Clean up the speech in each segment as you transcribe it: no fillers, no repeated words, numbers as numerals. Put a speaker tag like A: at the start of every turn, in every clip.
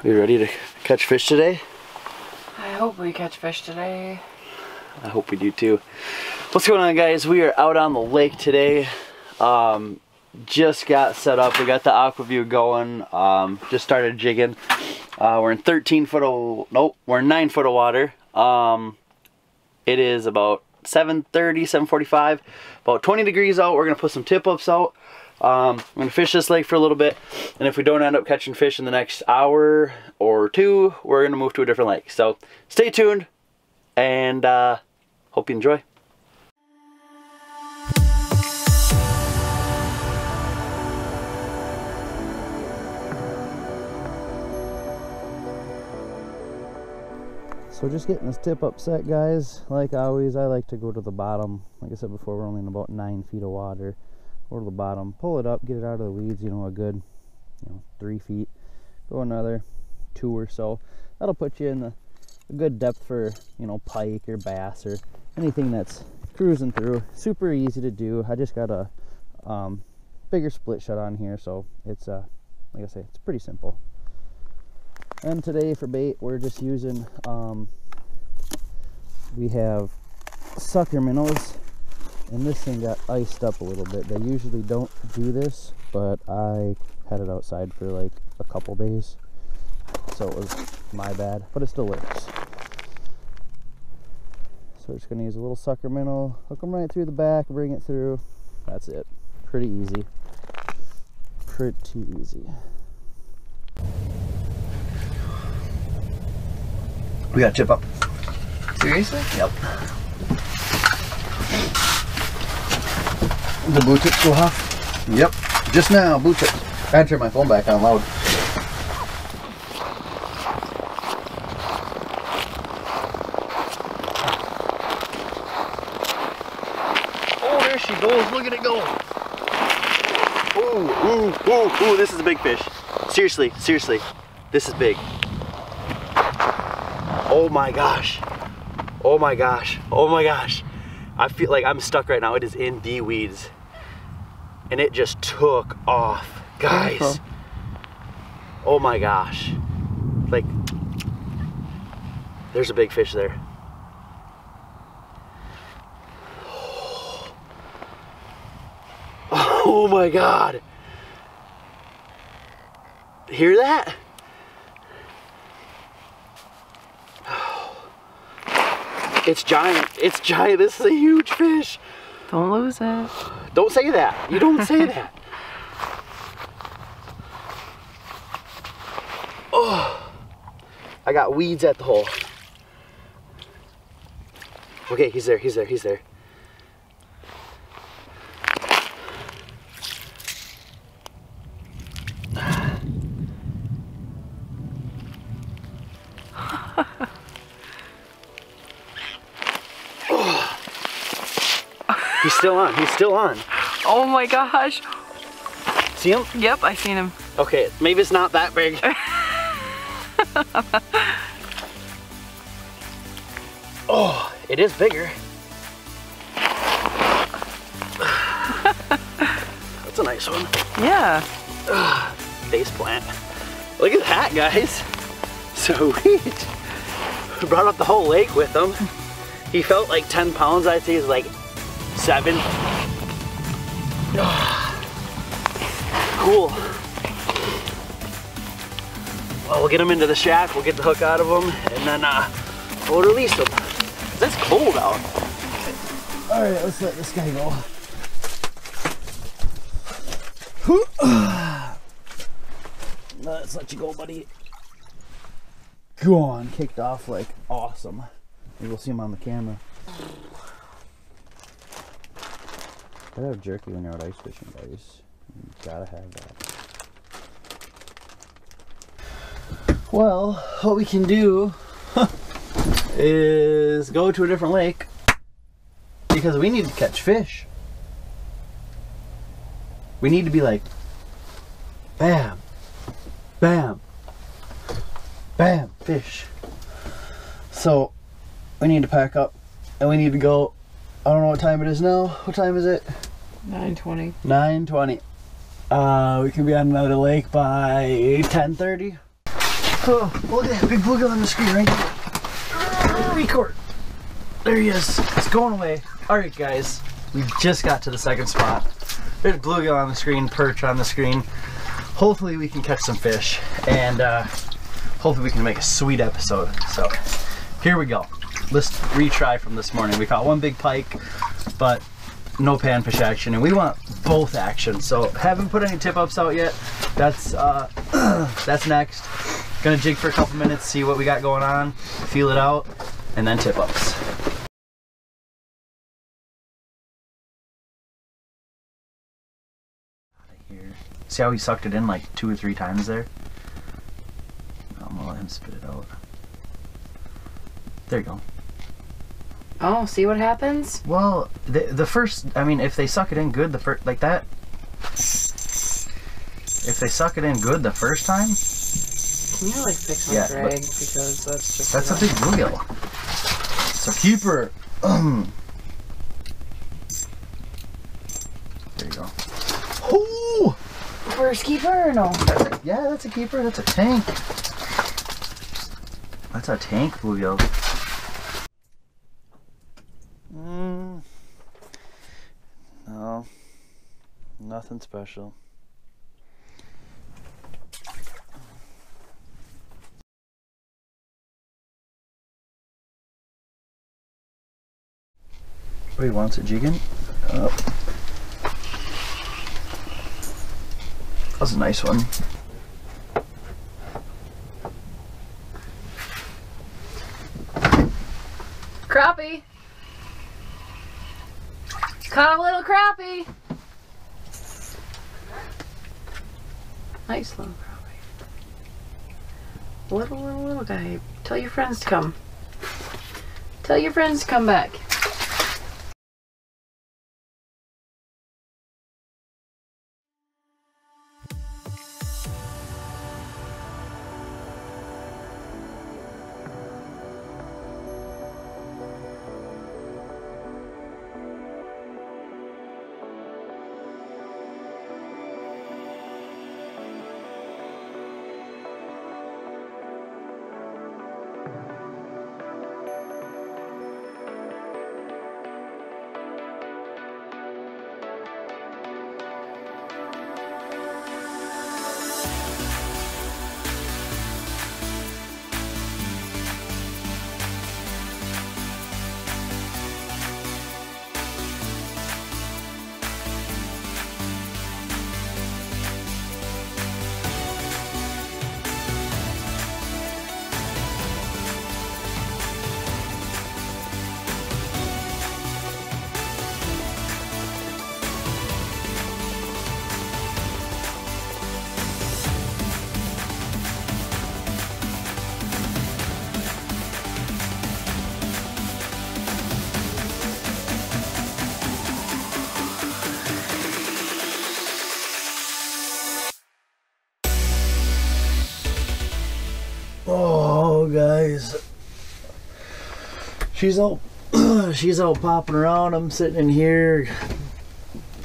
A: Are you ready to catch fish today?
B: I hope we catch fish today.
A: I hope we do too. What's going on, guys? We are out on the lake today. Just got set up. We got the AquaView going. Just started jigging. We're in 13 foot of, nope, we're in 9 foot of water. It is about 7:30, 7:45, about 20 degrees out. We're gonna put some tip ups out. I'm gonna fish this lake for a little bit, and if we don't end up catching fish in the next hour or two, we're gonna move to a different lake. So stay tuned, and hope you enjoy. So just getting this tip up set, guys. Like always, I like to go to the bottom. Like I said before, we're only in about 9 feet of water. Go to the bottom, pull it up, get it out of the weeds, you know, a good, 3 feet. Go another 2 or so. That'll put you in a good depth for, pike or bass or anything that's cruising through. Super easy to do. I just got a bigger split shot on here, so it's, like I say, it's pretty simple. And today for bait, we're just using, we have sucker minnows, and this thing got iced up a little bit. They usually don't do this, but I had it outside for like a couple days, so it was my bad, but it still works. So we're just gonna use a little sucker minnow, hook them right through the back, bring it through. That's it. Pretty easy. Pretty easy. We got tip up.
B: Seriously?
A: Yep. The blue tips go off? Yep. Just now, blue tips. I had to turn my phone back on loud. Oh, there she goes. Look at it go. Ooh, ooh, ooh, ooh. This is a big fish. Seriously, seriously. This is big. Oh my gosh. Oh my gosh. Oh my gosh. I feel like I'm stuck right now. It is in the weeds. And it just took off. Guys. Oh my gosh. Like, there's a big fish there. Oh my God. Hear that? It's giant. It's giant. This is a huge fish.
B: Don't lose it.
A: Don't say that. You don't say that. Oh, I got weeds at the hole. Okay, he's there. He's there. He's there. He's still on. He's still on.
B: Oh my gosh.
A: See him?
B: Yep, I seen him.
A: Okay, maybe it's not that big. Oh, it is bigger. That's a nice one.
B: Yeah.
A: Face plant. Look at that, guys. Sweet. Brought up the whole lake with him. He felt like 10 pounds. I'd say he's like 7. Cool. Well, we'll get him into the shack. We'll get the hook out of him, and then we'll release him. It's cold out. All right, let's let this guy go. Let's let you go, buddy. Go on. Kicked off like awesome. Maybe we'll see him on the camera. Gotta have jerky when you're out ice fishing, guys. You gotta have that. Well, what we can do is go to a different lake because we need to catch fish. We need to be like, bam, bam, bam, fish. So we need to pack up and we need to go. I don't know what time it is now. What time is it?
B: 9:20.
A: 9:20. We can be on another lake by 10:30. Oh, look at that big bluegill on the screen right there. Record. There he is. It's going away. Alright guys, we just got to the second spot. There's bluegill on the screen, perch on the screen. Hopefully we can catch some fish, and hopefully we can make a sweet episode. So here we go. Let's retry from this morning. We caught one big pike, but no panfish action, and we want both action. So haven't put any tip ups out yet. That's that's next. Gonna jig for a couple minutes, see what we got going on, feel it out, and then tip ups. Here. See how he sucked it in like 2 or 3 times there? I'm gonna let him spit it out. There you go.
B: Oh, see what happens?
A: Well, the first, I mean, if they suck it in good the first, like that, if they suck it in good the first time.
B: Can you like fix my drag, because that's just.
A: That's a big bluegill. It's a keeper. There you go. Oh!
B: First keeper or no?
A: Yeah, that's a keeper. That's a tank. That's a tank bluegill. No, nothing special. Oh, he wants it jigging? Oh. That was a nice one.
B: Crappie! Caught a little crappie! Nice little crappie. Little guy. Tell your friends to come. Tell your friends to come back.
A: Oh, guys, she's out popping around. I'm sitting in here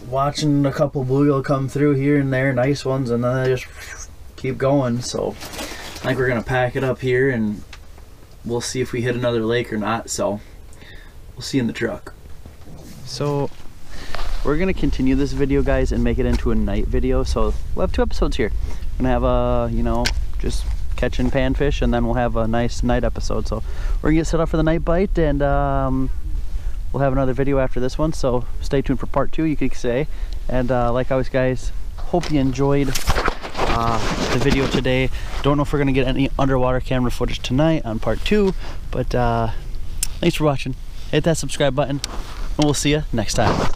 A: watching a couple bluegill come through here and there, nice ones, and then they just keep going. So I think we're gonna pack it up here and we'll see if we hit another lake or not. So we'll see in the truck. So we're gonna continue this video, guys, and make it into a night video. So we'll have 2 episodes here. We're gonna have a, you know, just catching panfish, and then we'll have a nice night episode. So we're gonna get set up for the night bite, and we'll have another video after this one, so stay tuned for part 2, you could say. And like always, guys, hope you enjoyed the video today. Don't know if we're gonna get any underwater camera footage tonight on part 2, but thanks for watching. Hit that subscribe button, and we'll see you next time.